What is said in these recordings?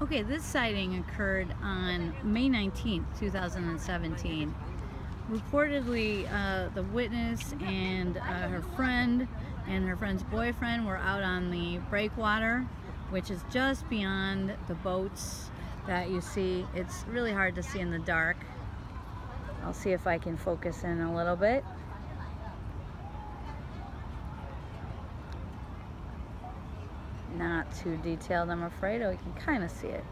Okay, this sighting occurred on May 19th, 2017. Reportedly, the witness and her friend and her friend's boyfriend were out on the breakwater, which is just beyond the boats that you see. It's really hard to see in the dark. I'll see if I can focus in a little bit. Not too detailed, I'm afraid. Oh, you can kind of see it.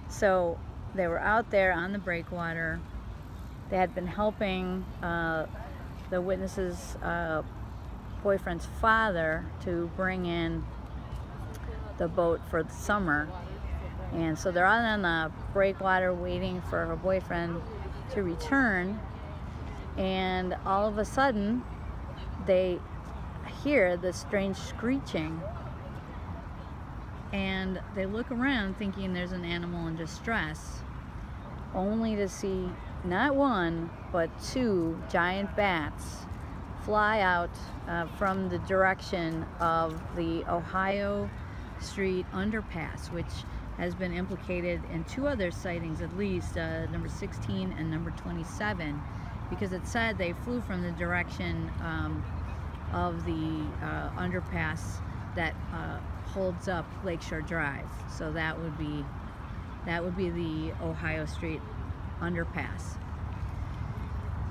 So they were out there on the breakwater. They had been helping the witness's boyfriend's father to bring in the boat for the summer. And so they're out on the breakwater waiting for her boyfriend to return. And all of a sudden, they hear this strange screeching, and they look around thinking there's an animal in distress, only to see not one but two giant bats fly out from the direction of the Ohio Street underpass, which has been implicated in two other sightings at least, number 16 and number 27, because it said they flew from the direction of the underpass that holds up Lakeshore Drive. So that would be the Ohio Street underpass.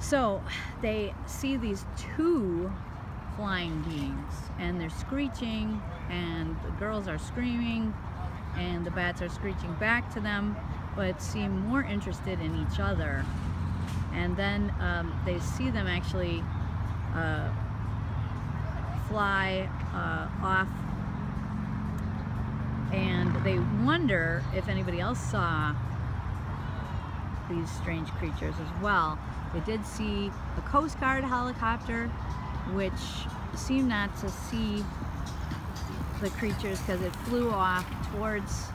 So they see these two flying beings, and they're screeching, and the girls are screaming, and the bats are screeching back to them, but seem more interested in each other. And then they see them actually fly off, and they wonder if anybody else saw these strange creatures as well. They did see a Coast Guard helicopter, which seemed not to see the creatures because it flew off towards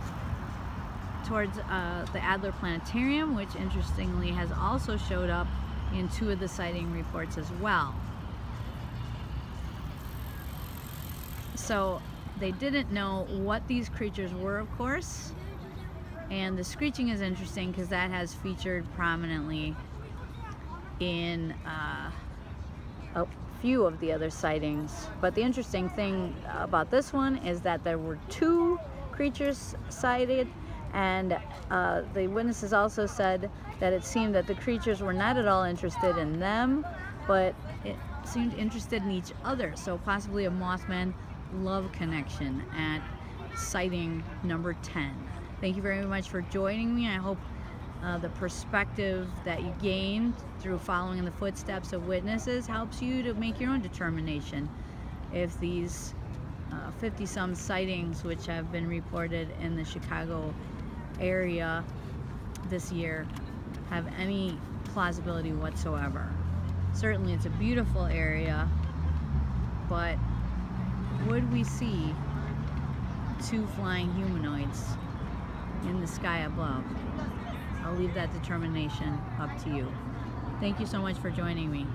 the Adler Planetarium, which interestingly has also showed up in two of the sighting reports as well. So they didn't know what these creatures were, of course, and the screeching is interesting because that has featured prominently in a few of the other sightings. But the interesting thing about this one is that there were two creatures sighted, and the witnesses also said that it seemed that the creatures were not at all interested in them, but it seemed interested in each other. So possibly a Mothman love connection at sighting number 10. Thank you very much for joining me. I hope the perspective that you gained through following in the footsteps of witnesses helps you to make your own determination if these 50-some sightings which have been reported in the Chicago area this year have any plausibility whatsoever. Certainly it's a beautiful area, but would we see two flying humanoids in the sky above? I'll leave that determination up to you. Thank you so much for joining me.